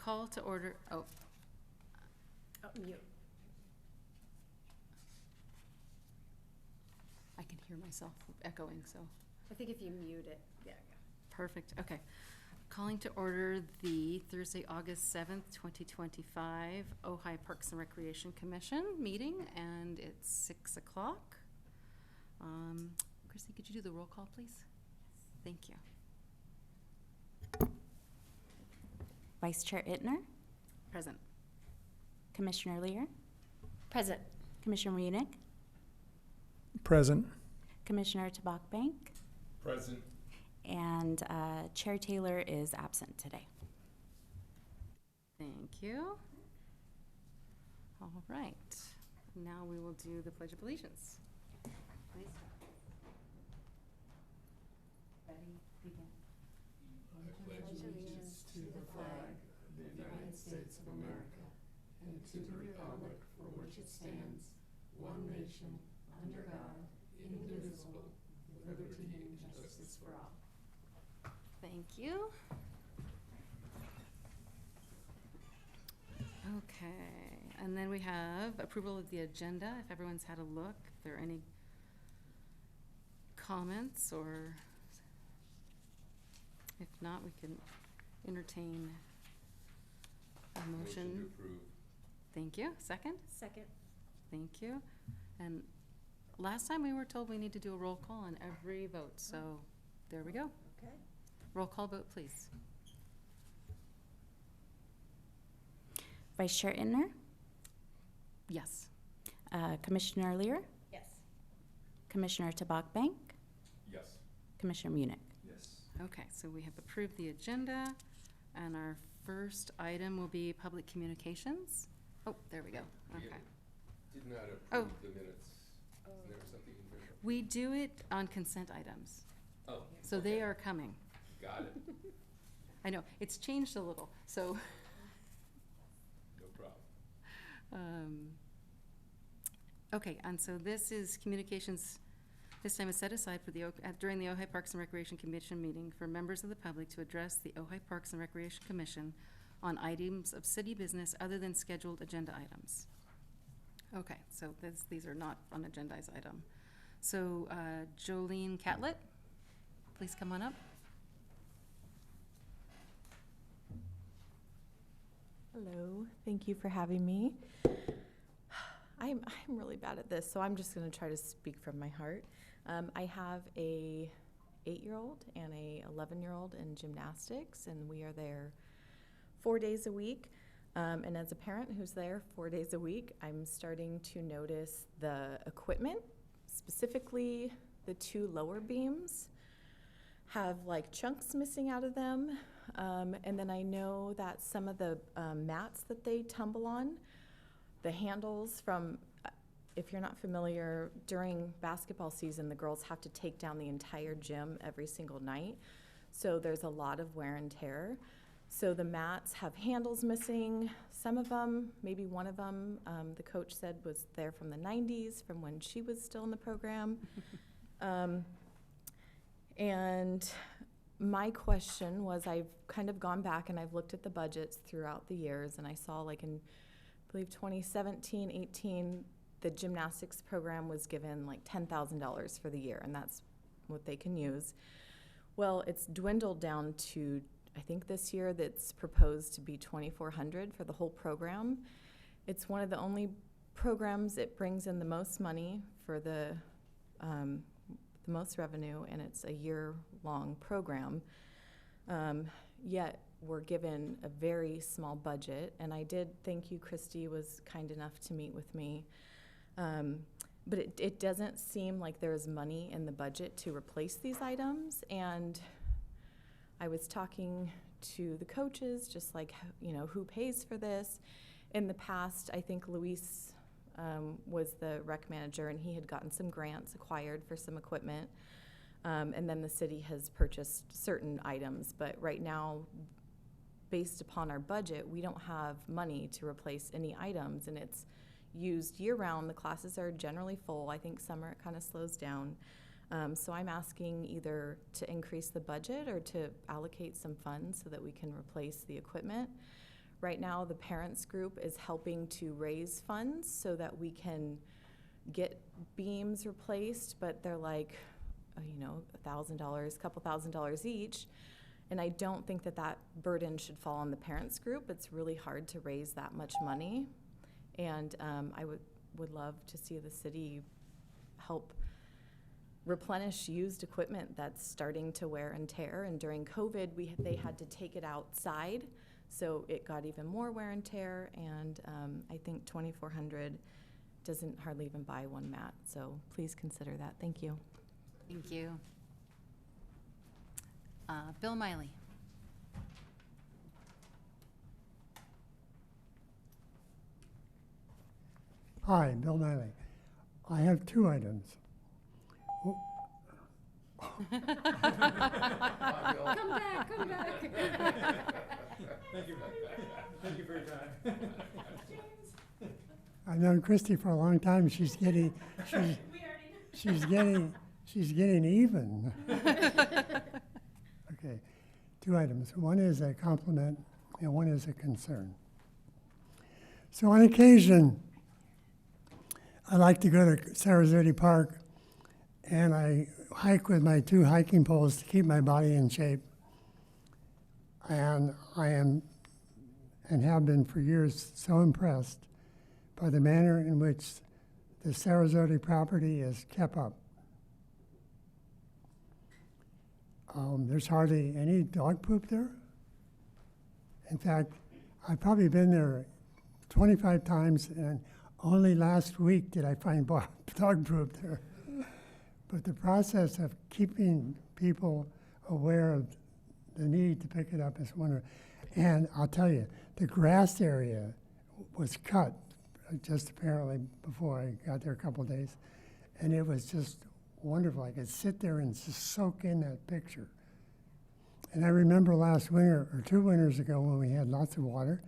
call to order, Oh, mute. I can hear myself echoing, so. I think if you mute it, there you Perfect, okay. Calling to order the Thursday, August 7th, 2025 Ojai Parks and Recreation Commission meeting, and it's 6 o'clock. Chrissy, could you do the roll call, please? Thank you. Vice Chair Ittner, Present. Commissioner Lear, go. Present. Commissioner Munich, Present. Commissioner Tabakbank, Present. and Chair Taylor is absent today. Thank you. All right, now we will do the Pledge of Allegiance. Please. Ready, begin. I pledge allegiance to the flag of the United States of America and to the republic for which it stands, one nation, under God, indivisible, with liberty and justice for all. Thank you. Okay, and then we have approval of the agenda. If everyone's had a look, if there are any comments, or if not, we can entertain a motion. To approve. Thank you. Second? Second. Thank you. And last time we were told we need to do a roll call on every vote, so there we go. Okay. Roll call vote, please. Vice Chair Ittner, Yes. Commissioner Lear, Yes. Commissioner Tabakbank, Yes. Commissioner Munich. Yes. Okay, so we have approved the agenda, and our first item will be public communications. Oh, there we go. We Okay. did not Oh. approve the minutes. Isn't there something in there? We do it on consent items, Oh. so they okay. are coming. Got it. I know, it's changed a little, so. No problem. Okay, and so this is communications, this time is set aside for the, during the Ojai Parks and Recreation Commission meeting for members of the public to address the Ojai Parks and Recreation Commission on items of city business other than scheduled agenda items. Okay, so these are not an agendized item. So Jolene Catlett, please come on up. Hello, thank you for having me. I'm really bad at this, so I'm just going to try to speak from my heart. I have a 8-year-old and a 11-year-old in gymnastics, and we are there 4 days a week. And as a parent who's there 4 days a week, I'm starting to notice the equipment, specifically the 2 lower beams, have like chunks missing out of them. And then I know that some of the mats that they tumble on, the handles from, if you're not familiar, during basketball season, the girls have to take down the entire gym every single night. So there's a lot of wear and tear. So the mats have handles missing. Some of them, maybe one of them, the coach said was there from the 90s, from when she was still in the program. And my question was, I've kind of gone back and I've looked at the budgets throughout the years, and I saw like in, I believe 2017, 18, the gymnastics program was given like $10,000 for the year, and that's what they can use. Well, it's dwindled down to, I think this year that's proposed to be $2,400 for the whole program. It's one of the only programs that brings in the most money for the most revenue, and it's a year-long program. Yet we're given a very small budget, and I did thank you, Christy was kind enough to meet with me. But it doesn't seem like there's money in the budget to replace these items, and I was talking to the coaches, just like, you know, who pays for this? In the past, I think Luis was the rec manager, and he had gotten some grants acquired for some equipment. And then the city has purchased certain items. But right now, based upon our budget, we don't have money to replace any items, and it's used year-round. The classes are generally full. I think summer it kind of slows down. So I'm asking either to increase the budget or to allocate some funds so that we can replace the equipment. Right now, the parents group is helping to raise funds so that we can get beams replaced, but they're like, $1,000, couple $1,000s each. And I don't think that burden should fall on the parents group. It's really hard to raise that much money. And I would love to see the city help replenish used equipment that's starting to wear and tear. And during COVID, they had to take it outside, so it got even more wear and tear. And I think $2,400 doesn't hardly even buy one mat. So please consider that. Thank you. Thank you. Bill Miley. Hi, Bill Miley. I have 2 items. Come back, come back. Thank you. Thank you for your time. I've known Christy for a long time. She's getting even. Okay, 2 items. One is a compliment and one is a concern. So on occasion, I like to go to Sarasota Park and I hike with my 2 hiking poles to keep my body in shape. And I am, and have been for years, so impressed by the manner in which the Sarasota property is kept up. There's hardly any dog poop there. In fact, I've probably been there 25 times, and only last week did I find dog poop there. But the process of keeping people aware of the need to pick it up is wonderful. And I'll tell you, the grass area was cut just apparently before I got there a couple of days. And it was just wonderful. I could sit there and just soak in that picture. And I remember last winter, or 2 winters ago, when we had lots of water,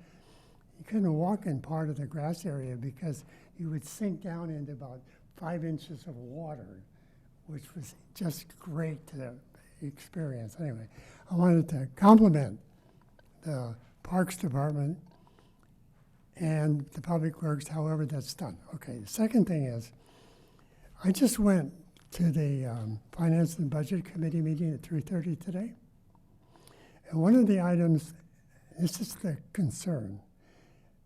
you couldn't walk in part of the grass area because you would sink down into about 5 inches of water, which was just great to experience. Anyway, I wanted to compliment the Parks Department and the Public Works, however that's done. Okay, the second thing is, I just went to the Finance and Budget Committee meeting at 3:30 today. And one of the items, this is the concern,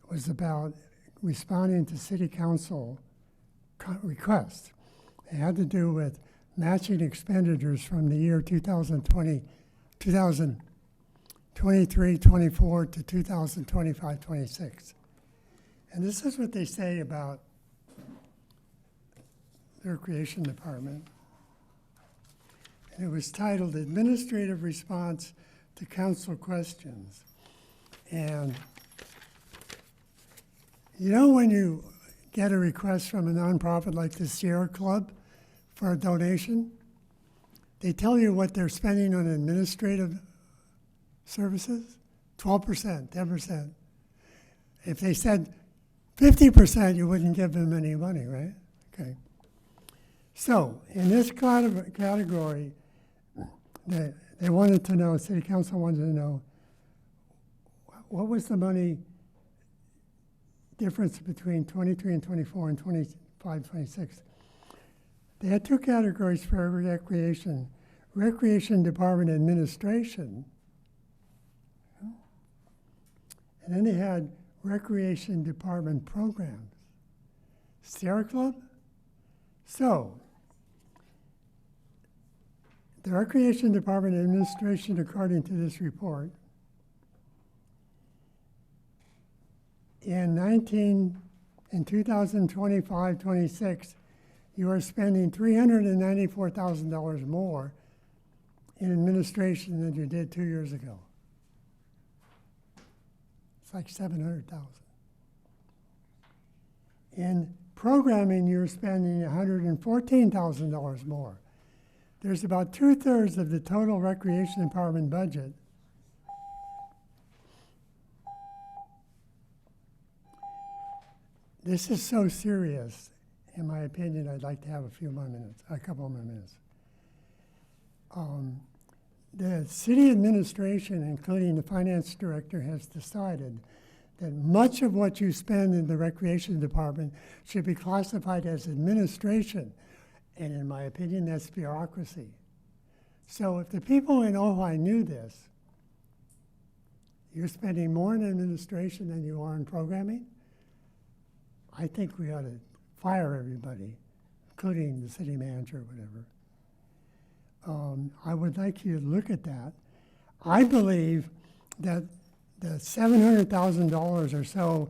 was about responding to City Council requests. It had to do with matching expenditures from the year 2023-24 to 2025-26. And this is what they say about the Recreation Department. And it was titled Administrative Response to Council Questions. And you know when you get a request from a nonprofit like the Sierra Club for a donation, they tell you what they're spending on administrative services, 12%, 10%. If they said 50%, you wouldn't give them any money, right? Okay. So in this category, they wanted to know, City Council wanted to know, what was the money difference between 23 and 24 and 25, 26? They had 2 categories for recreation. Recreation Department Administration, and then they had Recreation Department Programs. Sierra Club? So, the Recreation Department Administration, according to this report, in 2025-26, you are spending $394,000 more in administration than you did 2 years ago. It's like $700,000. In programming, you're spending $114,000 more. There's about 2/3 of the total Recreation Department budget This is so serious, in my opinion, I'd like to have a couple more minutes. The city administration, including the finance director, has decided that much of what you spend in the recreation department should be classified as administration. And in my opinion, that's bureaucracy. So if the people in Ojai knew this, you're spending more in administration than you are in programming, I think we ought to fire everybody, including the city manager or whatever. I would like you to look at that. I believe that the $700,000 or so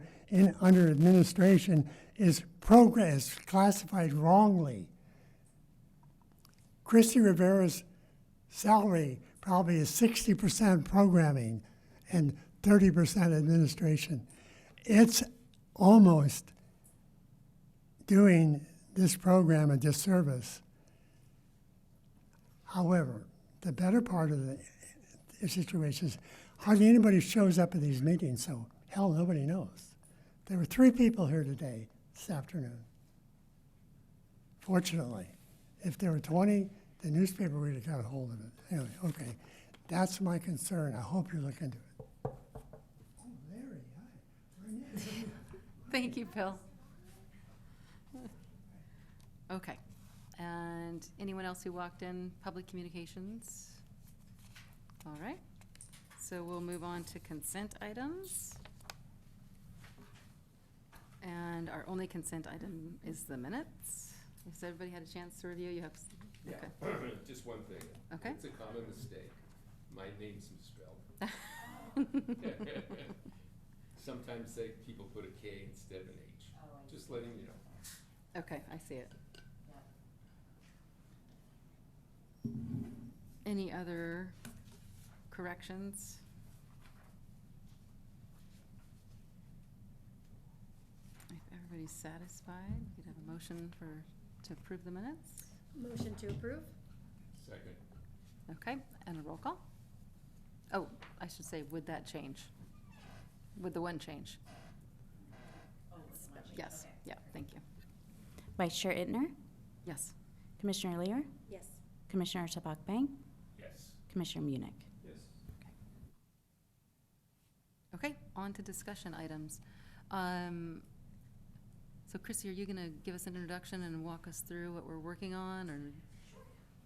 under administration is classified wrongly. Christy Rivera's salary probably is 60% programming and 30% administration. It's almost doing this program a disservice. However, the better part of the situation is hardly anybody shows up at these meetings, so hell, nobody knows. There were 3 people here today, this afternoon. Fortunately, if there were 20, the newspaper would have got a hold of it. Anyway, okay, that's my concern. I hope you look into it. Oh, Larry, hi. Renee. Thank you, Bill. Okay, and anyone else who walked in, public communications? All right, so we'll move on to consent items. And our only consent item is the minutes. Has everybody had a chance to review? You have, Yeah, okay. just one thing. Okay. It's a common mistake. My name's misspelled. Sometimes people put a K instead of an H. Just letting you know. Okay, I see it. Any other corrections? If everybody's satisfied, we could have a motion to approve the minutes. Motion to approve? Second. Okay, and a roll call? Oh, I should say, would that change? Would the one change? Yes, yeah, thank you. Vice Chair Ittner, Yes. Commissioner Lear, Yes. Commissioner Tabak-Bang, Yes. Commissioner Munich. Yes. Okay, on to discussion items. So Chrissy, are you gonna give us an introduction and walk us through what we're working on, or?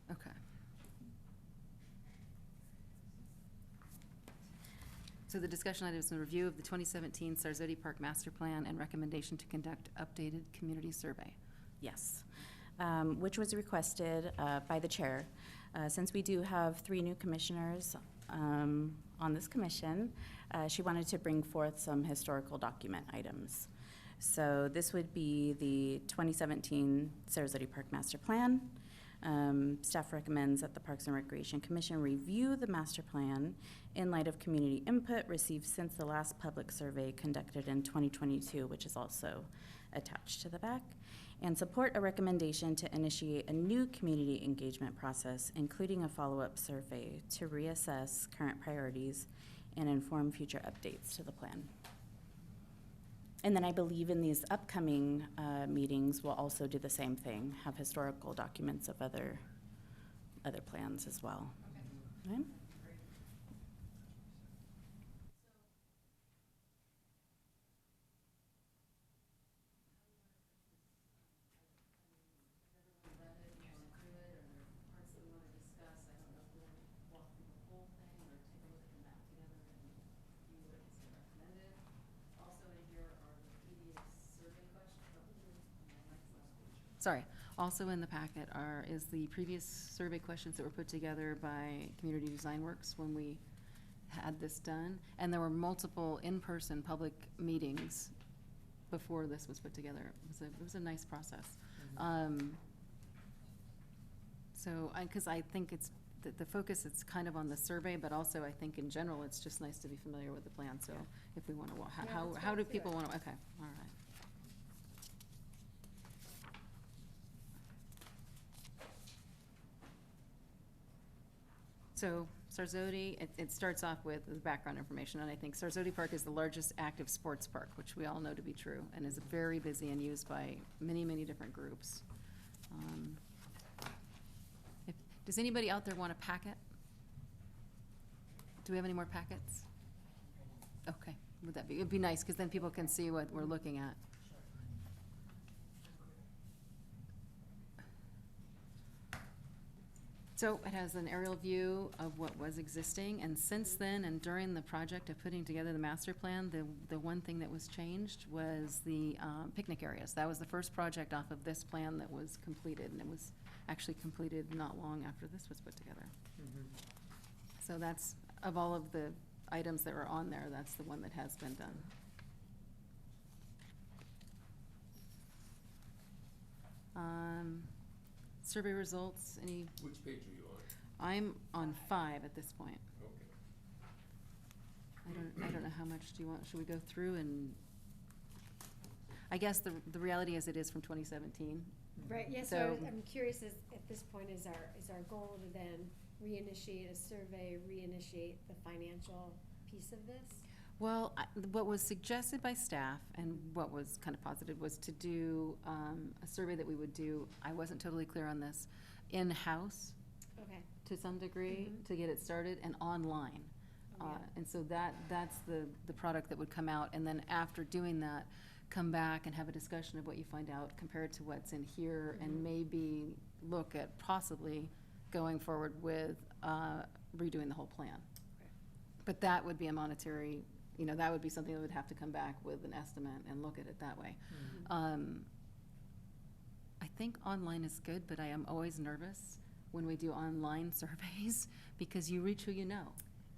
Okay. So the discussion item is a review of the 2017 Sarzodi Park Master Plan and recommendation to conduct updated community survey. Yes, which was requested by the chair. Since we do have 3 new commissioners on this commission, she wanted to bring forth some historical document items. So this would be the 2017 Sarzodi Park Master Plan. Staff recommends that the Parks and Recreation Commission review the master plan in light of community input received since the last public survey conducted in 2022, which is also attached to the back, and support a recommendation to initiate a new community engagement process, including a follow-up survey to reassess current priorities and inform future updates to the plan. And then I believe in these upcoming meetings, we'll also do the same thing, have historical documents of other plans as well. Okay. Sorry, also in the packet is the previous survey questions that were put together by Community Design Works when we had this done. And there were multiple in-person public meetings before this was put together. It was a nice process. Because I think it's, the focus is kind of on the survey, but also I think in general, it's just nice to be familiar with the plan. So if we want to, how do people want to, okay, all right. So Sarzodi, it starts off with the background information, and I think Sarzodi Park is the largest active sports park, which we all know to be true, and is very busy and used by many, many different groups. Does anybody out there want a packet? Do we have any more packets? Okay, Would that be, it'd be nice, because then people can see what we're looking at. So it has an aerial view of what was existing, and since then, and during the project of putting together the master plan, the one thing that was changed was the picnic areas. That was the first project off of this plan that was completed, and it was actually completed not long after this was put together. So that's, of all of the items that were on there, that's the one that has been done. Survey results, any, Which page are you on? I'm on 5 at this point. Okay. I don't know how much do you want, should we go through and, I guess the reality is it is from 2017. Right, yes, So- I'm curious, at this point, is our goal to then reinitiate a survey, reinitiate the financial piece of this? Well, what was suggested by staff and what was kind of posited was to do a survey that we would do, I wasn't totally clear on this, in-house Okay. to some degree Mhm. to get it started and online. Yeah. And so that's the product that would come out. And then after doing that, come back and have a discussion of what you find out compared to what's in here and maybe look at possibly going forward with redoing the whole plan. But that would be a monetary, that would be something that would have to come back with an estimate and look at it that way. I think online is good, but I am always nervous when we do online surveys because you reach who you know.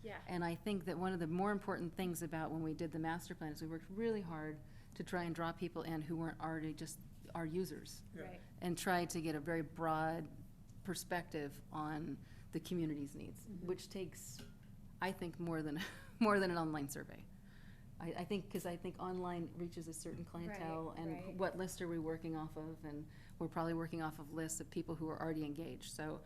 Yeah. And I think that one of the more important things about when we did the master plan is we worked really hard to try and draw people in who weren't already just our users Yeah. Right. and try to get a very broad perspective on the community's needs, which takes, I think, more than an online survey. I think, because I think online reaches a certain clientele, Right, and right. what list are we working off of? And we're probably working off of lists of people who are already engaged. So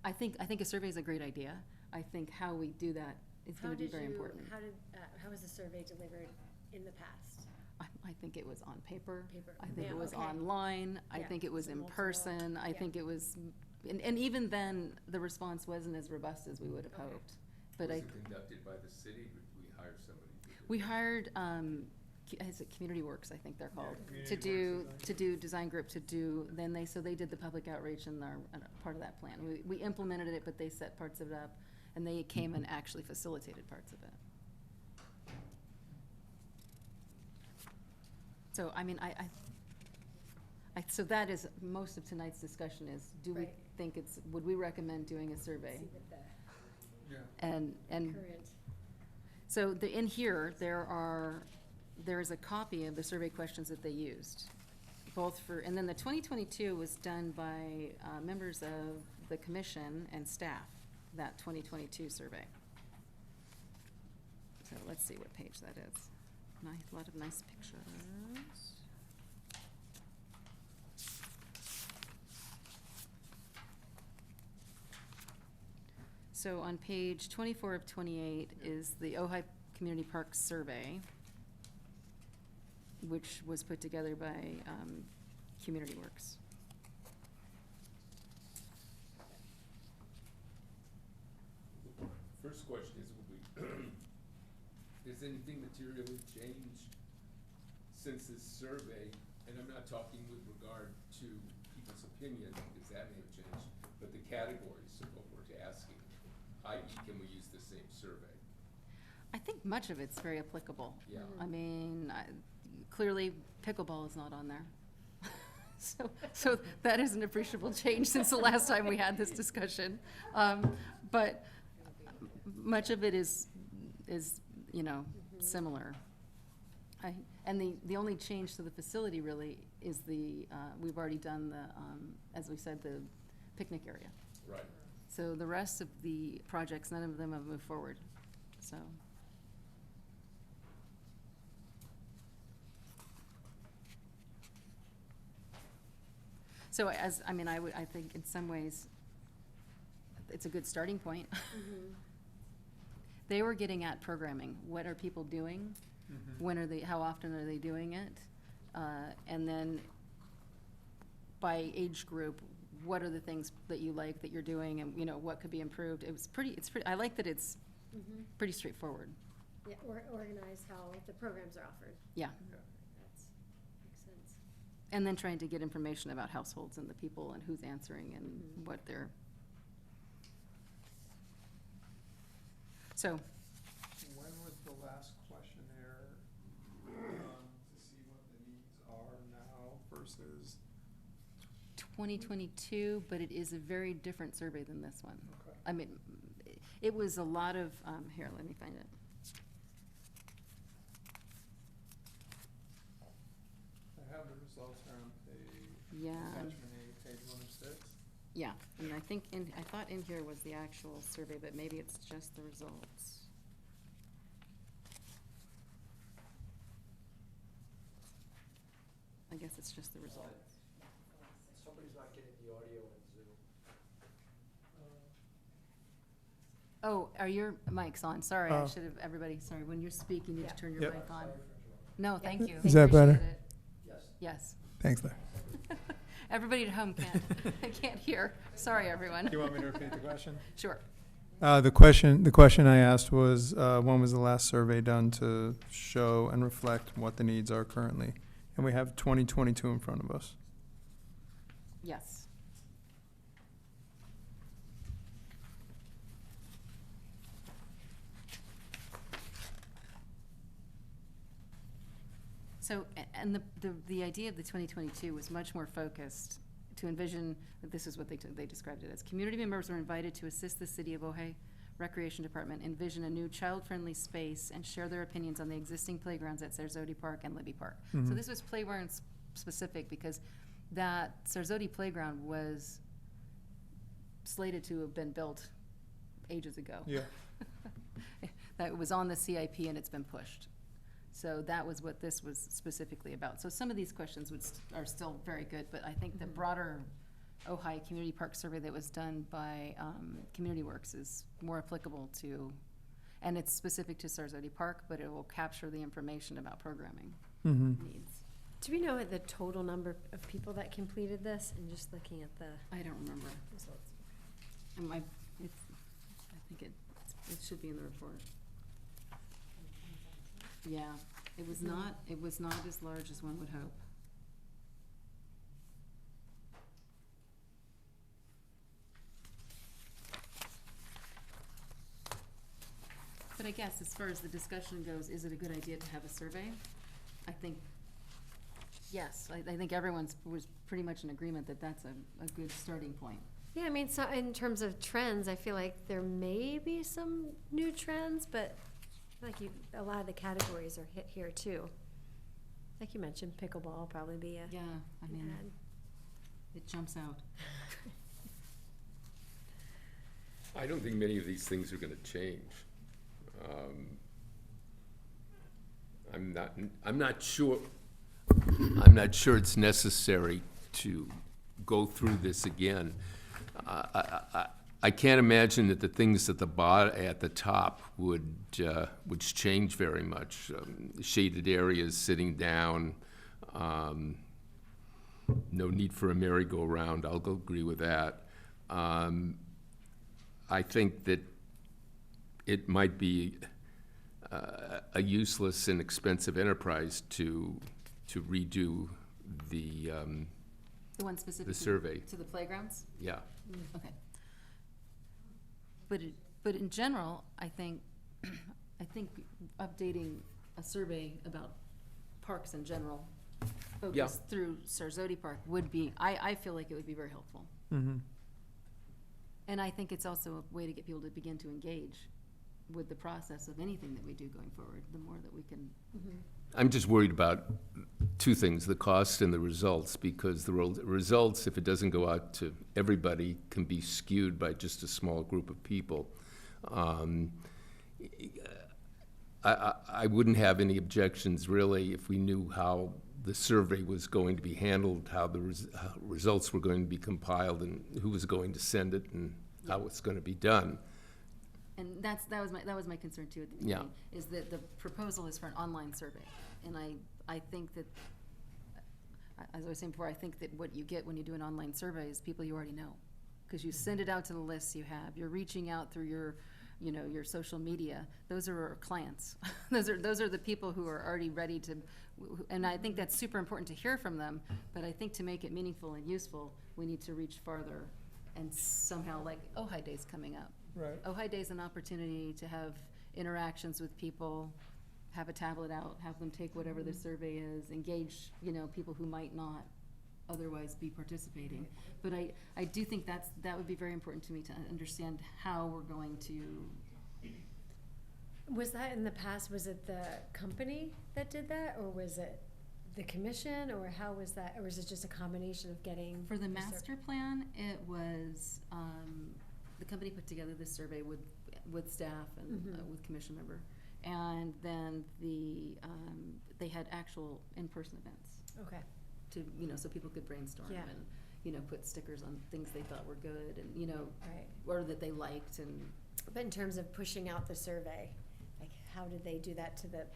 I think a survey is a great idea. I think how we do that is going to be very important. How was the survey delivered in the past? I think it was on paper. Paper. I think Yeah, it was okay. online. I Yeah, think it was so in multiple, person. I yeah. think it was, and even then, the response wasn't as robust as we would have Okay. hoped. But Was I, it conducted by the city, or did we hire somebody to do it? we hired, is it Community Works, I think they're called, Community to Works do design group to do, so they did the public outreach and our, part of that plan. We implemented it, but they set parts of it up, and they came and actually facilitated parts of it. So, I mean, so that is, most of tonight's discussion is, do we Right. think would we recommend doing a survey? See what the Yeah. And current, so in here, there is a copy of the survey questions that they used, and then the 2022 was done by members of the commission and staff, that 2022 survey. So let's see what page that is. A lot of nice pictures. So on page 24 of 28 is the Ojai Community Park Survey, which was put together by Community Works. First question is, has anything materially changed since this survey? And I'm not talking with regard to people's opinion, because that may have changed, but the categories of what we're asking, i.e., can we use the same survey? I think much of it's very applicable. Yeah. I mean, clearly pickleball is not on there. So that is an appreciable change since the last time we had this discussion. But much of it is, similar. And the only change to the facility really is we've already done the, as we said, the picnic area. Right. So the rest of the projects, none of them have moved forward, so. So I think in some ways, it's a good starting point. They were getting at programming. What are people doing? How often are they doing it? And then by age group, what are the things that you like that you're doing and, what could be improved? It's pretty, I like that it's pretty straightforward. Yeah, or organize how the programs are offered. Yeah. That's, makes sense. And then trying to get information about households and the people and who's answering and Mhm. what they're. So, When was the last questionnaire, to see what the needs are now versus, 2022, but it is a very different survey than this one. okay. I mean, it was a lot of, here, let me find it. I have the results here on page, Yeah, attachment A, page 106. yeah, and I think I thought in here was the actual survey, but maybe it's just the results. I guess it's just the results. Somebody's not getting the audio in Zoom. Oh, are your mics on? Sorry, I Oh. should have, everybody, sorry, when you speak, you need Yeah. to turn your Yep. mic on. Sorry for interrupting. No, thank you. Is that Appreciate better? it. Yes. Yes. Thanks, Larry. Everybody at home can't hear. Sorry, everyone. Do you want me to repeat the question? Sure. The question I asked was, when was the last survey done to show and reflect what the needs are currently? And we have 2022 in front of us. Yes. So, and the idea of the 2022 was much more focused to envision, this is what they described it as. Community members were invited to assist the City of Ojai Recreation Department envision a new child-friendly space and share their opinions on the existing playgrounds at Sarzodi Park and Libby Park. So Mhm. this was playground specific because that Sarzodi playground was slated to have been built ages ago. Yeah. That was on the CIP and it's been pushed. So that was what this was specifically about. So some of these questions are still very good, but I think the Mhm. broader Ojai Community Park Survey that was done by Community Works is more applicable to, and it's specific to Sarzodi Park, but it will capture the information about programming Mm-hmm. needs. Do we know the total number of people that completed this, and just looking at the I don't remember. results? And I think it should be in the report. Yeah, it was not as large as one would hope. But I guess as far as the discussion goes, is it a good idea to have a survey? I think, yes, I think was pretty much in agreement that that's a good starting point. Yeah, I mean, so in terms of trends, I feel like there may be some new trends, but a lot of the categories are hit here too. Like you mentioned, pickleball will probably be a Yeah, I an mean, ad. it jumps out. I don't think many of these things are gonna change. I'm not sure it's necessary to go through this again. I can't imagine that the things at the top would change very much. Shaded areas, sitting down, no need for a merry-go-round, I'll agree with that. I think that it might be a useless and expensive enterprise to redo the The one specific survey. to the playgrounds? Yeah. Okay. But in general, I think updating a survey about parks in general, Yeah. focused through Sarzodi Park would be, I feel like it would be very helpful. Mm-hmm. And I think it's also a way to get people to begin to engage with the process of anything that we do going forward, the more that we can. I'm just worried about two things, the cost and the results, because the results, if it doesn't go out to everybody, can be skewed by just a small group of people. I wouldn't have any objections, really, if we knew how the survey was going to be handled, how the results were going to be compiled, and who was going to send it, and how it's going to be done. And that was my concern too at the Yeah. beginning, is that the proposal is for an online survey. And I think that, as I was saying before, I think that what you get when you do an online survey is people you already know. Because you send it out to the lists you have, you're reaching out through your you know, your social media, those are our clients. Those are the people who are already ready to, and I think that's super important to hear from them, but I think to make it meaningful and useful, we need to reach farther. And somehow, like, Ojai Day's coming up. Right. Ojai Day's an opportunity to have interactions with people, have a tablet out, have them take whatever the survey is, engage, you know, people who might not otherwise be participating. But I do think that would be very important to me to understand how we're going to. Was that in the past, was it the company that did that, or was it the commission, or how was that, or was it just a combination of getting? For the master plan, it was, the company put together this survey with staff and with commission member. And then they had actual in-person events Okay. to, you know, so people could brainstorm Yeah. and, you know, put stickers on things they thought were good and, you know, Right. or that they liked and. But in terms of pushing out the survey, like, how did they do that to the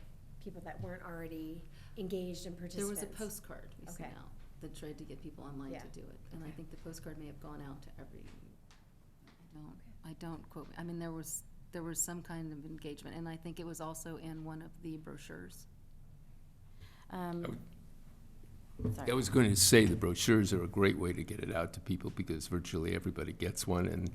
people that weren't already engaged in There was participants? a postcard we sent Okay. out that tried to get people online Yeah. to do it. And I Okay. think the postcard may have gone out to every, I don't quote, I mean, there was some kind of engagement, and I think it was also in one of the brochures. Sorry. I was going to say the brochures are a great way to get it out to people because virtually everybody gets one, and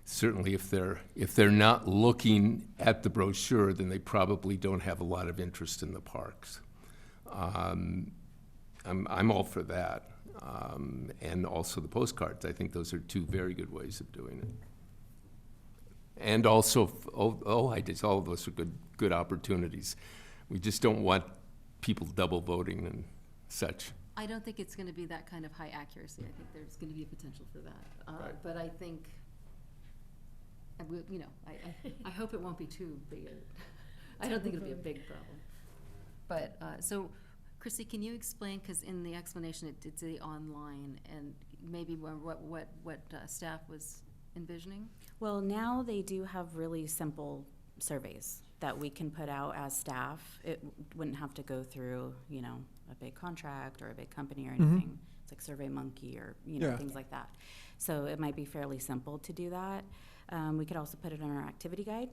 certainly if they're not looking at the brochure, then they probably don't have a lot of interest in the parks. I'm all for that, and also the postcards. I think those are two very good ways of doing it. And also, all of those are good opportunities. We just don't want people double voting and such. I don't think it's gonna be that kind of high accuracy. I think there's gonna be a potential for that. Right. But I think, you know, I hope it won't be too big. I don't think it'll be a big problem. But, so, Chrissy, can you explain, because in the explanation, it's the online, and maybe what staff was envisioning? Well, now they do have really simple surveys that we can put out as staff. It wouldn't have to go through, you know, a big contract or a big company or anything. It's like SurveyMonkey or, you know, Yeah. things like that. So it might be fairly simple to do that. We could also put it in our activity guide.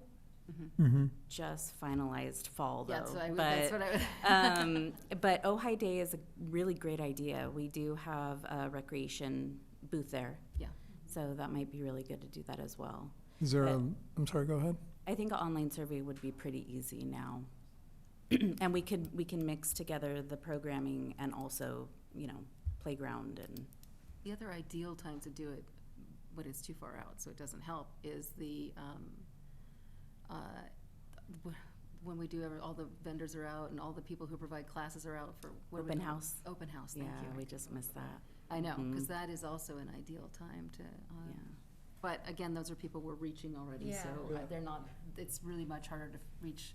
Mm-hmm. Just finalized fall though. Yeah, so that's But, what I would. but Ojai Day is a really great idea. We do have a recreation booth there. Yeah. So that might be really good to do that as well. Is there But- I'm sorry, go ahead. I think an online survey would be pretty easy now. And we can mix together the programming and also, you know, playground and, The other ideal time to do it, when it's too far out, so it doesn't help, is when we do, all the vendors are out and all the people who provide classes are out for, what are we Open calling it? house. Open house, yeah, thank you. we just missed that. I know, because Mhm. that is also an ideal time to, Yeah. but again, those are people we're reaching already, Yeah. so they're not, it's really much harder to reach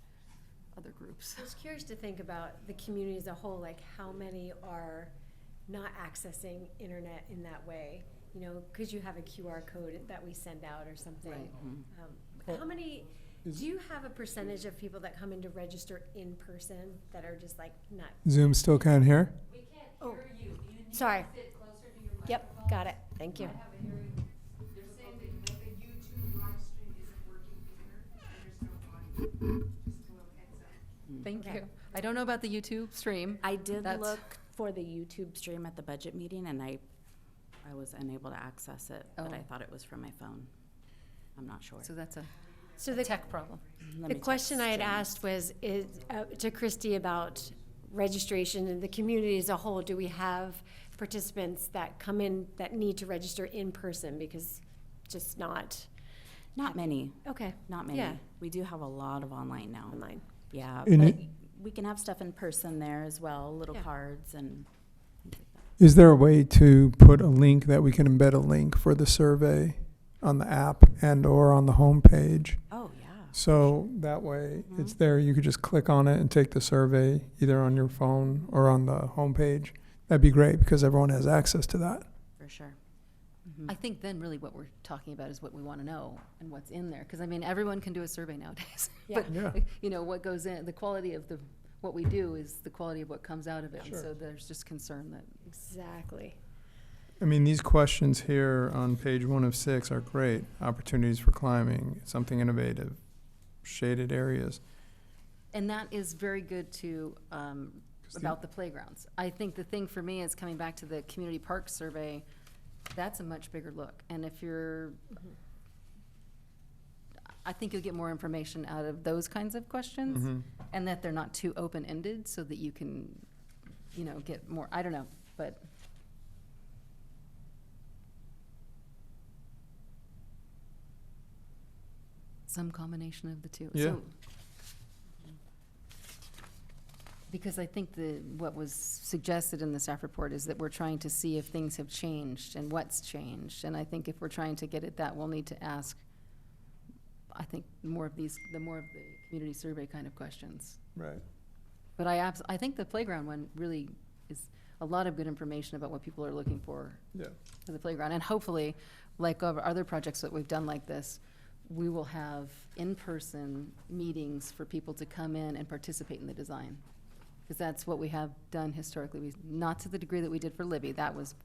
other groups. I was curious to think about the community as a whole, like how many are not accessing internet in that way? You know, could you have a QR code that we send out or something? Right. Mhm. How many, do you have a percentage of people that come in to register in person that are just like not? Zoom still can't hear? Oh, sorry. Yep, got it, thank you. They're saying that the YouTube live stream isn't working either, and there's no audio. Just a little heads up. Thank Okay. you. I don't know about the YouTube stream. I did That's- look for the YouTube stream at the budget meeting and I was unable to access it, but I Oh. thought it was from my phone. I'm not sure. So that's a So the tech problem. Let The me question I had text Jen. asked was, to Christy about registration and the community as a whole. Do we have participants that come in that need to register in person because just not Not many, okay not many. Yeah. We do have a lot of online now. online? Yeah, And but it- we can have stuff in person there as well, little Yeah. cards and things like that. Is there a way to put a link that we can embed a link for the survey on the app and or on the homepage? Oh, yeah. So that way it's there, you could just click on it and take the survey either on your phone or on the homepage. That'd be great because everyone has access to that. For sure. I think then really what we're talking about is what we want to know and what's in there. Because I mean, everyone can do a survey nowadays. Yeah. But, Yeah. you know, what goes in, the quality of what we do is the quality of what comes out of it. And Sure. so there's just concern that, Exactly. I mean, these questions here on page 1 of 6 are great. Opportunities for climbing, something innovative, shaded areas. And that is very good to, 'Cause about the playgrounds. I think the thing for me is coming back to the community park survey, that's a much bigger look. And if you're, I think you'll get more information out of those kinds of questions, Mhm. and that they're not too open-ended, so that you can, get more, I don't know, but. Some combination of the two. Yeah. So- Because I think what was suggested in the staff report is that we're trying to see if things have changed and what's changed. And I think if we're trying to get at that, we'll need to ask, I think, the more of the community survey kind of questions. Right. But I think the playground one really is a lot of good information about what people are looking for Yeah. the playground. And hopefully, like other projects that we've done like this, we will have in-person meetings for people to come in and participate in the design. Because that's what we have done historically. Not to the degree that we did for Libby. That was,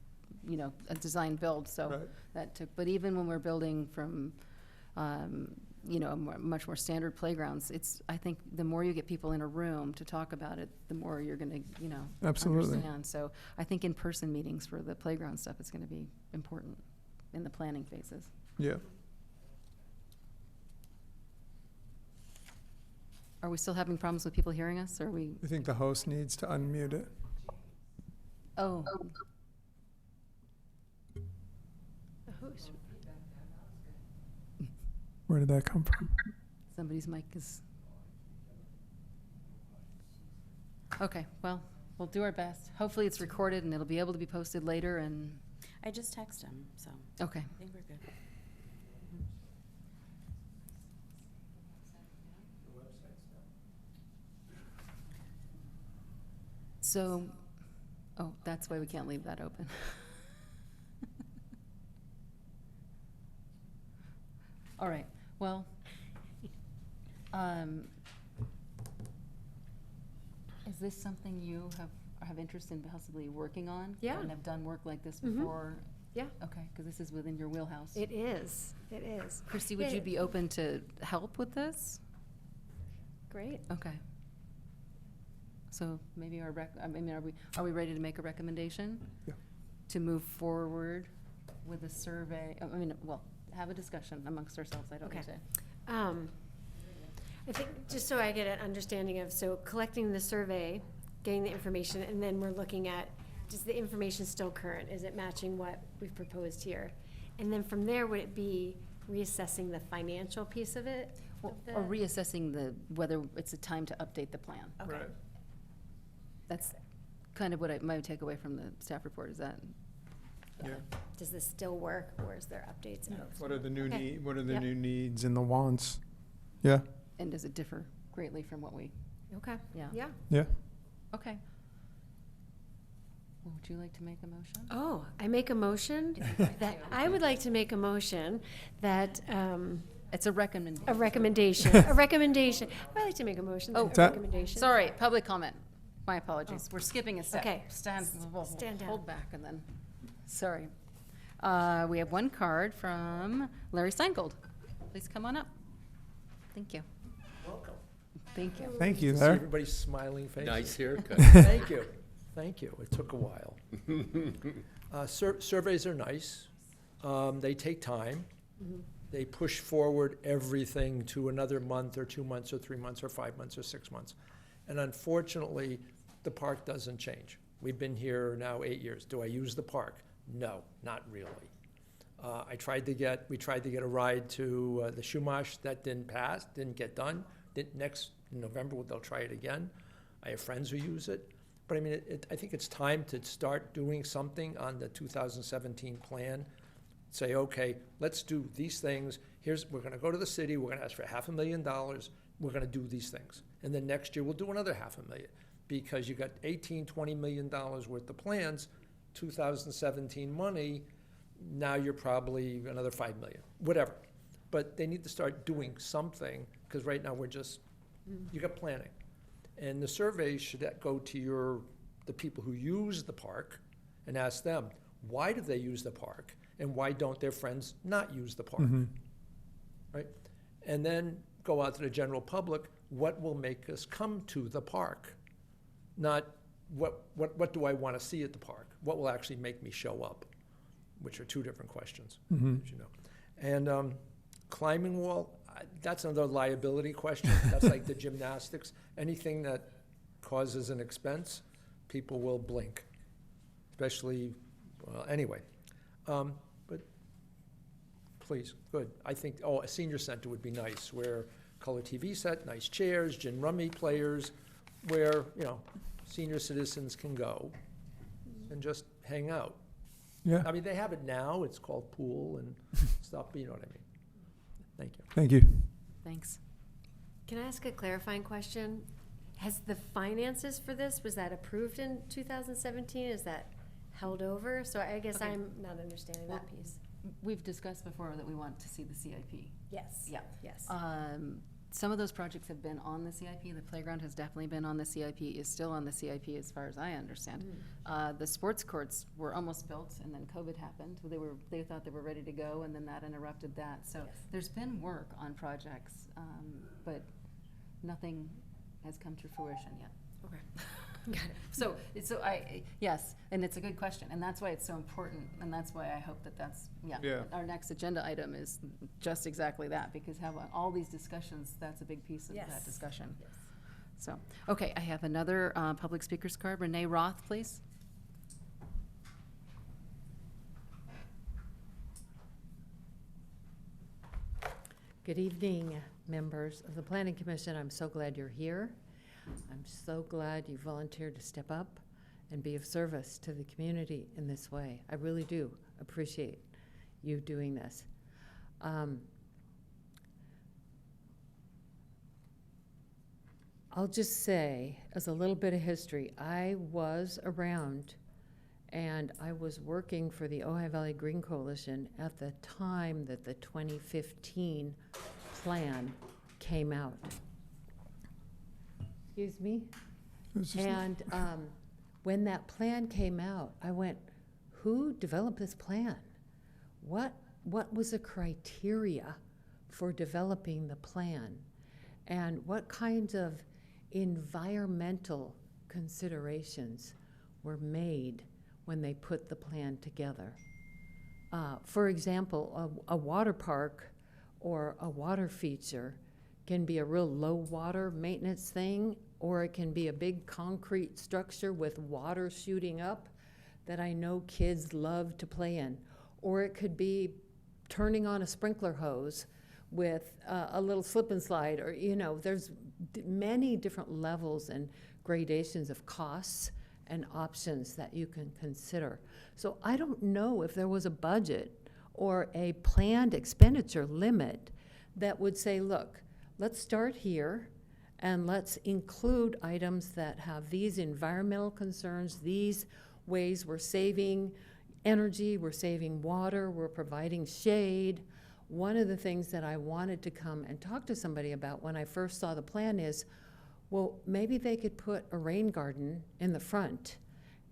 a design build, so Right. that took, but even when we're building from, much more standard playgrounds, I think the more you get people in a room to talk about it, the more you're gonna, Absolutely. understand. So I think in-person meetings for the playground stuff is gonna be important in the planning phases. Yeah. Are we still having problems with people hearing us, or are we? I think the host needs to unmute it. Oh, The host. Where did that come from? somebody's mic is. Okay, well, we'll do our best. Hopefully it's recorded and it'll be able to be posted later and, I just texted him, so okay. I think we're good. So, that's why we can't leave that open. All right, well, is this something you have interest in possibly working on? Yeah. And have done work like this Mhm. before? Yeah. Okay, because this is within your wheelhouse. It is. Christy, would Yeah. you be open to help with this? Great. Okay. So maybe are we ready to make a recommendation? Yeah. To move forward with a survey, have a discussion amongst ourselves, I don't need Okay. to. I think, just so I get an understanding of, so collecting the survey, getting the information, and then we're looking at, is the information still current? Is it matching what we've proposed here? And then from there, would it be reassessing the financial piece of it? Or of the- reassessing whether it's a time to update the plan. Okay. Right. That's kind of what my takeaway from the staff report is that. Yeah. Does this still work, or is there updates? What are the new Okay. what are the Yep. new needs and the wants? Yeah. And does it differ greatly from what we, Okay, yeah, yeah. Yeah. okay. Well, would you like to make a motion? Oh, I make a motion that, I would like to make a motion that, It's a recommendation. a recommendation. I'd like to make a motion, Oh. that a Ta- recommendation. Sorry, public comment. My apologies. We're skipping a step. Okay. We'll Stand down. hold back and then, sorry. We have one card from Larry Steingold. Please come on up. Thank you. Welcome. Thank you. Thank you, See Larry. everybody's smiling faces. Nice haircut. Thank you. Thank you. It took a while. Surveys are nice. They take time. They push forward everything to another month or 2 months or 3 months or 5 months or 6 months. And unfortunately, the park doesn't change. We've been here now 8 years. Do I use the park? No, not really. We tried to get a ride to the Shumash. That didn't pass, didn't get done. Next November, they'll try it again. I have friends who use it. But I mean, I think it's time to start doing something on the 2017 plan. Say, okay, let's do these things. We're gonna go to the city, we're gonna ask for $500,000, we're gonna do these things. And then next year, we'll do another $500,000. Because you got $20 million worth of plans, 2017 money, now you're probably another $5 million, whatever. But they need to start doing something, because right now we're just, you got planning. And the survey should go to the people who use the park and ask them, why do they use the park? And why don't their friends not use the park? Mhm. Right? And then go out to the general public, what will make us come to the park? Not what do I want to see at the park? What will actually make me show up? Which are two different questions, Mhm. as you know. And climbing wall, that's another liability question. That's like the gymnastics. Anything that causes an expense, people will blink, especially, well, anyway. But please, good. I think, a senior center would be nice, where color TV set, nice chairs, gin rummy players, where, senior citizens can go and just hang out. Yeah, I mean, they have it now, it's called pool and stuff, but you know what I mean. Thank you. thank you. Thanks. Can I ask a clarifying question? Has the finances for this, was that approved in 2017? Is that held over? So I guess Okay. I'm not understanding that piece. We've discussed before that we want to see the CIP. Yes. Yeah. Yes. Some of those projects have been on the CIP. The playground has definitely been on the CIP, is still on the CIP as far as I understand. The sports courts were almost built and then COVID happened. They thought they were ready to go and then that interrupted that. So Yes. there's been work on projects, but nothing has come to fruition yet. Okay. Got it. So yes, and it's a good question, and that's why it's so important, and that's why I hope that's, Yeah. our next agenda item is just exactly that, because having all these discussions, that's a big piece of that Yes. discussion. Yes. So, okay, I have another public speaker's card. Renee Roth, please. Good evening, members of the Planning Commission. I'm so glad you're here. I'm so glad you volunteered to step up and be of service to the community in this way. I really do appreciate you doing this. I'll just say, as a little bit of history, I was around and I was working for the Ojai Valley Green Coalition at the time that the 2015 plan came out. Excuse me? And when that plan came out, I went, who developed this plan? What was the criteria for developing the plan? And what kinds of environmental considerations were made when they put the plan together? For example, a water park or a water feature can be a real low water maintenance thing, or it can be a big concrete structure with water shooting up that I know kids love to play in. Or it could be turning on a sprinkler hose with a little slip and slide, or, there's many different levels and gradations of costs and options that you can consider. So I don't know if there was a budget or a planned expenditure limit that would say, look, let's start here and let's include items that have these environmental concerns, these ways we're saving energy, we're saving water, we're providing shade. One of the things that I wanted to come and talk to somebody about when I first saw the plan is, well, maybe they could put a rain garden in the front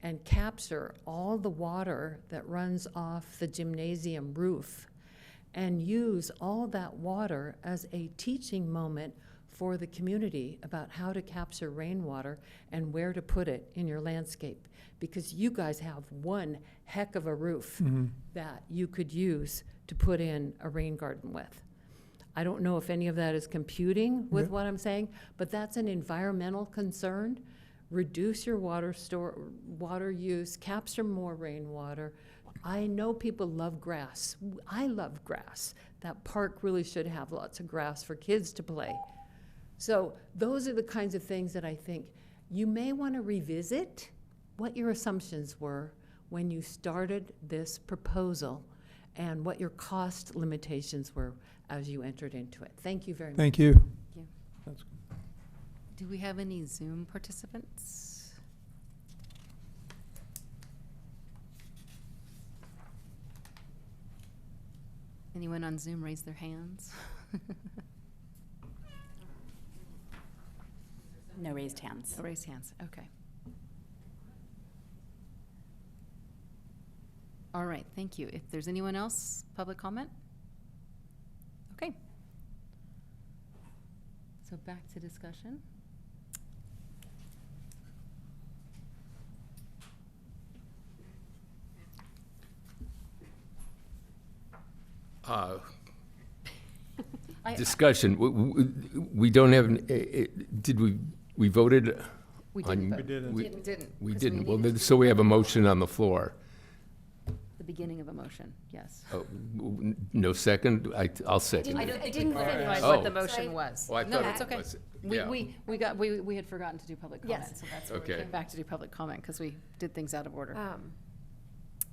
and capture all the water that runs off the gymnasium roof and use all that water as a teaching moment for the community about how to capture rainwater and where to put it in your landscape. Because you guys have one heck of a roof that you could use to put in a rain garden with. I don't know if any of that is computing with Yeah. what I'm saying, but that's an environmental concern. Reduce your water use, capture more rainwater. I know people love grass. I love grass. That park really should have lots of grass for kids to play. So those are the kinds of things that I think you may want to revisit what your assumptions were when you started this proposal and what your cost limitations were as you entered into it. Thank you very much. Thank you. you. That's- Do we have any Zoom participants? Anyone on Zoom raise their hands? No raised hands. No raised hands, okay. All right, thank you. If there's anyone else, public comment? Okay. So back to discussion. I- Discussion, we don't have, did we voted? We on- didn't vote. We didn't. we- Didn't. We 'cause didn't, well, needed then- to so we have a motion on the floor. The beginning of a motion, yes. Oh, no second? I'll second I it. don't think didn't we clarify voted. what Oh. the motion Sorry. was. Oh, I No, thought that's it okay. was, yeah. We had forgotten to do public Yes. comment, so that's where we Okay. came back to do public comment, because we did things out of order.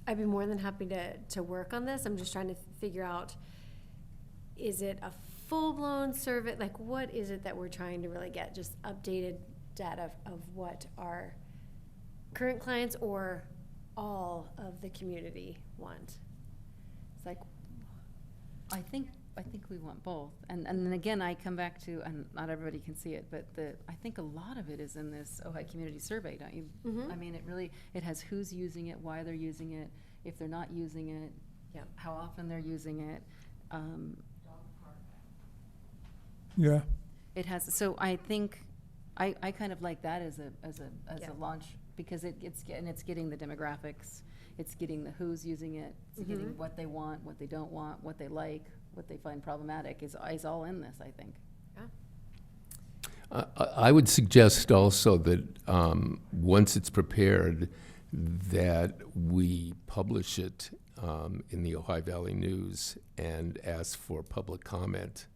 I'd be more than happy to work on this. I'm just trying to figure out, is it a full-blown survey? Like, what is it that we're trying to really get? Just updated data of what our current clients or all of the community want? It's like, I think we want both. And then again, I come back to, and not everybody can see it, but I think a lot of it is in this Ojai Community Survey, don't you? Mhm. I mean, it has who's using it, why they're using it, if they're not using it, yeah. how often they're using it. Yeah. It has, so I think, I kind of like that as Yeah. a launch, because it's getting the demographics, it's getting the who's using it, it's getting Mhm. what they want, what they don't want, what they like, what they find problematic, is all in this, I think. I would suggest also that once it's prepared, that we publish it in the Ojai Valley News and ask for public comment.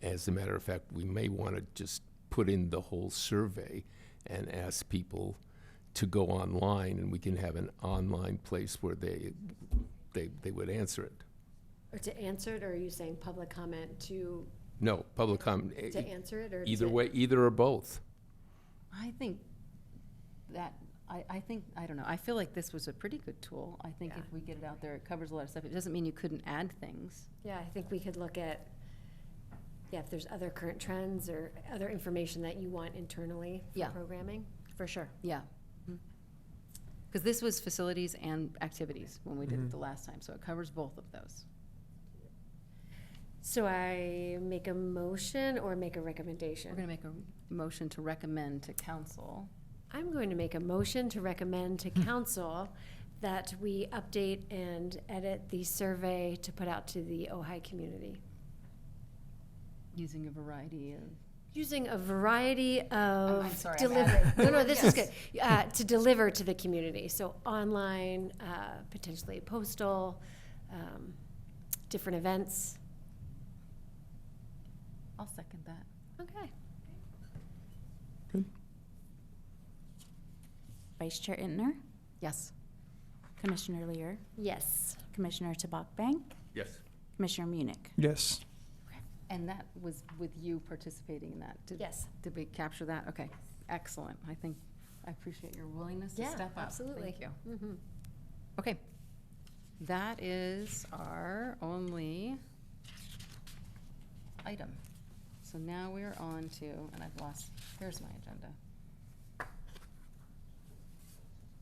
As a matter of fact, we may want to just put in the whole survey and ask people to go online, and we can have an online place where they would answer it. Or to answer it, or are you saying public comment to No, public comment, answer it, or? either to- way, either or both. I think that, I think, I don't know, I feel like this was a pretty good tool. I think Yeah. if we get it out there, it covers a lot of stuff. It doesn't mean you couldn't add things. Yeah, I think we could look at, yeah, if there's other current trends or other information that you want internally for Yeah. programming. For sure, yeah. Because this was facilities and activities when we did it the last time, so it covers both of those. So I make a motion or make a recommendation? We're gonna make a motion to recommend to council. I'm going to make a motion to recommend to council that we update and edit the survey to put out to the Ojai community. Using a variety of, Using a variety of I'm sorry, I'm delivery. adding- No, no, this is Yes. good. To deliver to the community. So online, potentially postal, different events. I'll second that. Okay. Vice Chair Intner, Yes. Commissioner Lear, Yes. Commissioner Tabakbank, Yes. Commissioner Munich. Yes. And that was with you participating in that? Yes. Did we capture that? Okay, excellent. I think, I appreciate your willingness to Yeah, step up. absolutely. Thank you. Mm-hmm. Okay. That is our only item. So now we're on to, and I've lost, here's my agenda.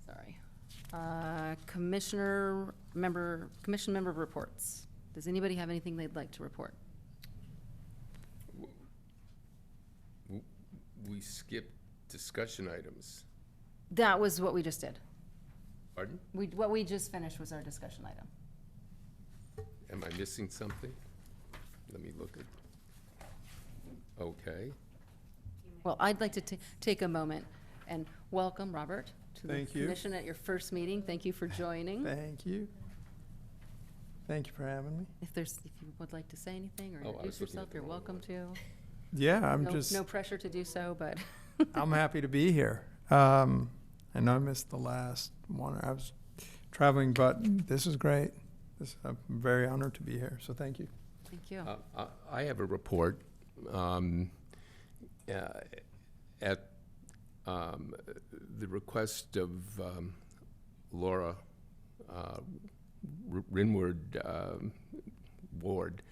Sorry. Commission member reports. Does anybody have anything they'd like to report? We skipped discussion items. That was what we just did. Pardon? What we just finished was our discussion item. Am I missing something? Let me look at, okay. Well, I'd like to take a moment and welcome Robert to the Thank you. commission at your first meeting. Thank you for joining. Thank you. Thank you for having me. If you would like to say anything or Oh, I introduce was looking yourself, at the you're wrong welcome to. Yeah, I'm No- just, No pressure to do so, but. I'm happy to be here. I know I missed the last one. I was traveling, but this is great. I'm very honored to be here, so thank you. Thank you. I have a report. At the request of Laura Rinward Ward,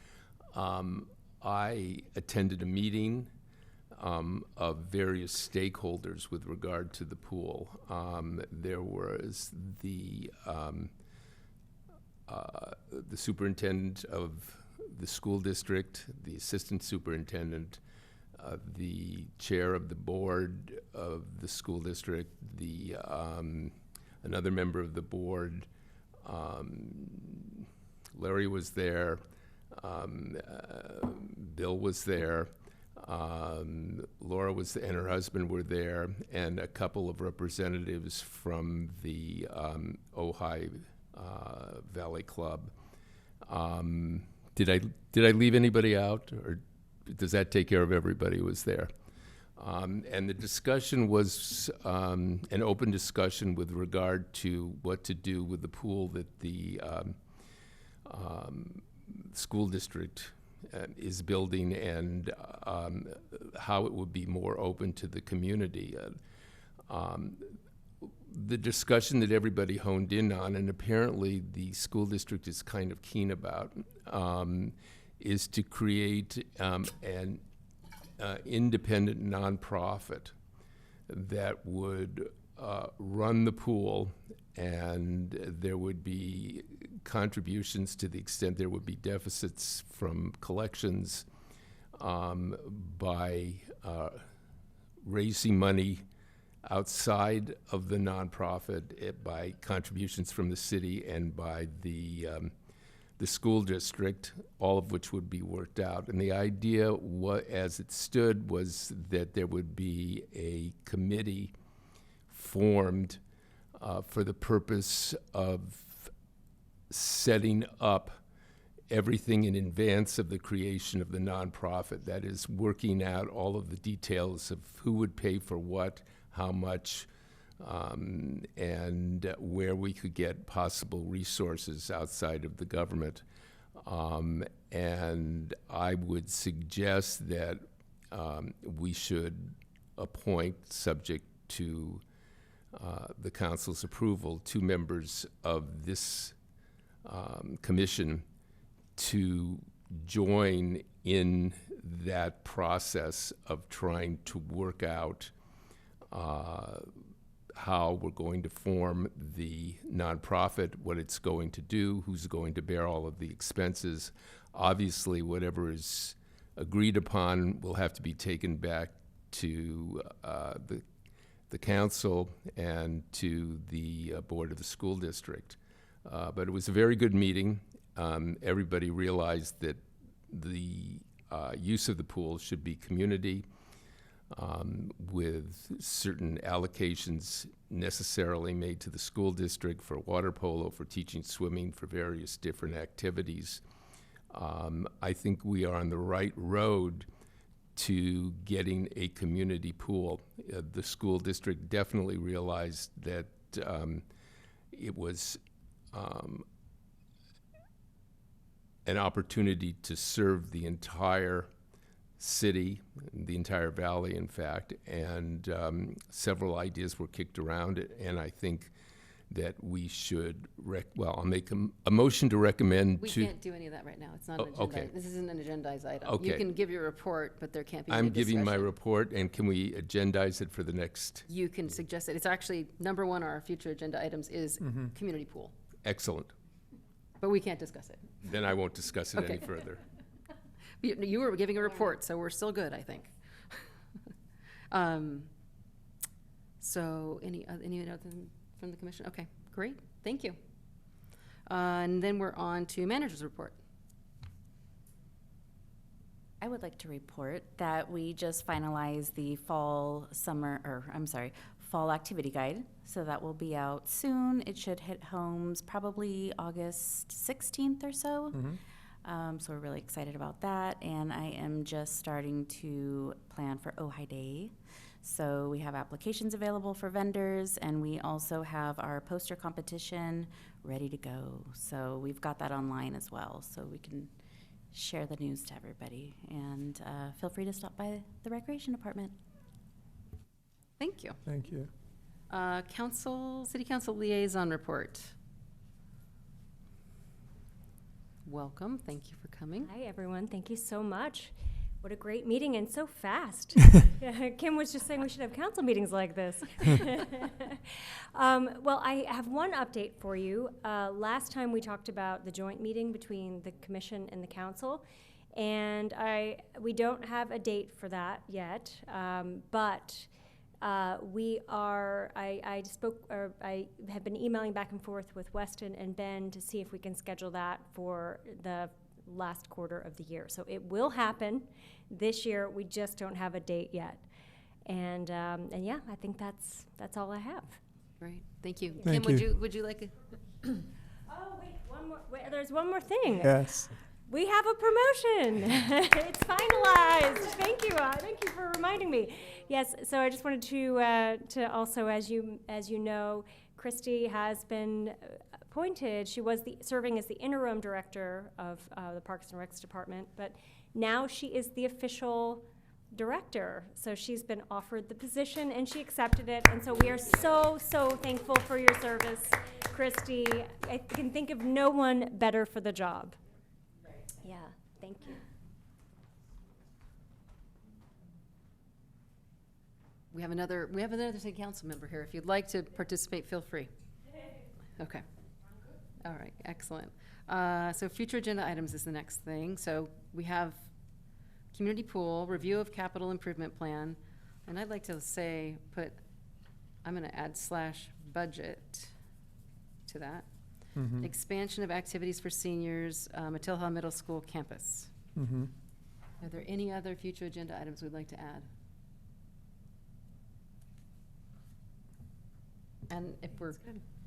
I attended a meeting of various stakeholders with regard to the pool. There was the superintendent of the school district, the assistant superintendent, the chair of the board of the school district, another member of the board, Larry was there, Bill was there, Laura was, and her husband were there, and a couple of representatives from the Ojai Valley Club. Did I leave anybody out, or does that take care of everybody who was there? And the discussion was an open discussion with regard to what to do with the pool that the school district is building, and how it would be more open to the community. The discussion that everybody honed in on, and apparently the school district is kind of keen about, is to create an independent nonprofit that would run the pool, and there would be contributions to the extent there would be deficits from collections by raising money outside of the nonprofit, by contributions from the city and by the school district, all of which would be worked out. And the idea, as it stood, was that there would be a committee formed for the purpose of setting up everything in advance of the creation of the nonprofit. That is, working out all of the details of who would pay for what, how much, and where we could get possible resources outside of the government. And I would suggest that we should appoint, subject to the council's approval, 2 members of this commission to join in that process of trying to work out how we're going to form the nonprofit, what it's going to do, who's going to bear all of the expenses. Obviously, whatever is agreed upon will have to be taken back to the council and to the board of the school district. But it was a very good meeting. Everybody realized that the use of the pool should be community, with certain allocations necessarily made to the school district for water polo, for teaching swimming, for various different activities. I think we are on the right road to getting a community pool. The school district definitely realized that it was an opportunity to serve the entire city, the entire valley, in fact, and several ideas were kicked around it, and I think that we should, I'll make a motion to recommend We to... can't do any of that right now. It's not an Oh, agenda. okay. This isn't an agendized item. Okay. You can give your report, but there can't be any I'm giving my discussion. report, and can we agendize it for the next? You can suggest it. It's actually, number 1 on our future agenda items is community pool, Excellent. but we can't discuss it. Then I won't discuss it any Okay. further. You were giving a report, so we're still good, I think. So any other from the commission? Okay, great, thank you. And then we're on to manager's report. I would like to report that we just finalized the fall activity guide. So that will be out soon. It should hit homes probably August 16th or so. So we're really excited about that. And I am just starting to plan for Ojai Day. So we have applications available for vendors, and we also have our poster competition ready to go. So we've got that online as well, so we can share the news to everybody. And feel free to stop by the Recreation Department. Thank you. Thank you. City Council liaison report. Welcome, thank you for coming. Hi, everyone. Thank you so much. What a great meeting and so fast. Kim was just saying we should have council meetings like this. Well, I have one update for you. Last time we talked about the joint meeting between the commission and the council, And we don't have a date for that yet, but I have been emailing back and forth with Weston and Ben to see if we can schedule that for the last quarter of the year. So it will happen this year. We just don't have a date yet. And yeah, I think that's all I have. Great, thank you. Thank Kim, you. would you like a? Oh, wait, there's one more thing. Yes. We have a promotion. It's finalized. Thank you for reminding me. Yes, so I just wanted to also, as you know, Christy has been appointed. She was serving as the interim director of the Parks and Recs department, but now she is the official director. So she's been offered the position and she accepted it. And so we are so thankful for your service, Christy. I can think of no one better for the job. Yeah, thank you. We have another city council member here. If you'd like to participate, feel free. Okay. All right, excellent. So future agenda items is the next thing. So we have community pool, review of capital improvement plan, and I'd like to say, I'm gonna add /budget to that. Mm-hmm. Expansion of activities for seniors, Matilha Middle School campus. Mm-hmm. Are there any other future agenda items we'd like to add? And if we're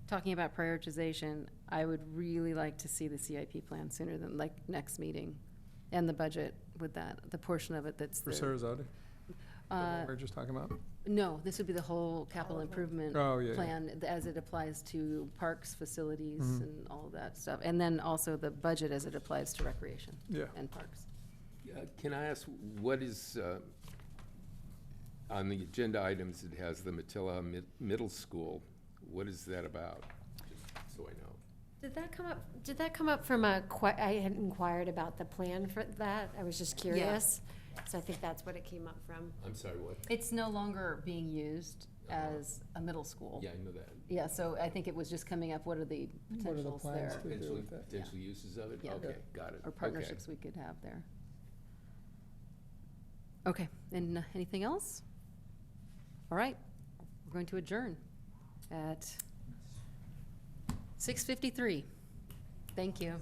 talking about prioritization, I would really like to see the CIP plan sooner than next meeting, and the budget with that, the portion of it that's For the. Sarasota? Uh, We're just talking about? No, this would be the whole capital improvement Oh, yeah, yeah. plan as it applies to parks, facilities, Mhm. and all of that stuff. And then also the budget as it applies to recreation Yeah. and parks. Can I ask, what is, on the agenda items, it has the Matilha Middle School. What is that about? Just so I know. Did that come up from I had inquired about the plan for that. I was just curious. So I think that's what it came up from. I'm sorry, what? It's no longer being used as a middle school. Yeah, I know that. Yeah, so I think it was just coming up, what are the potentials plans there? to- do Potential with that. potential uses of it? Yeah. Okay, got it. Or Okay. partnerships we could have there. Okay, and anything else? All right, we're going to adjourn at 6:53. Thank you.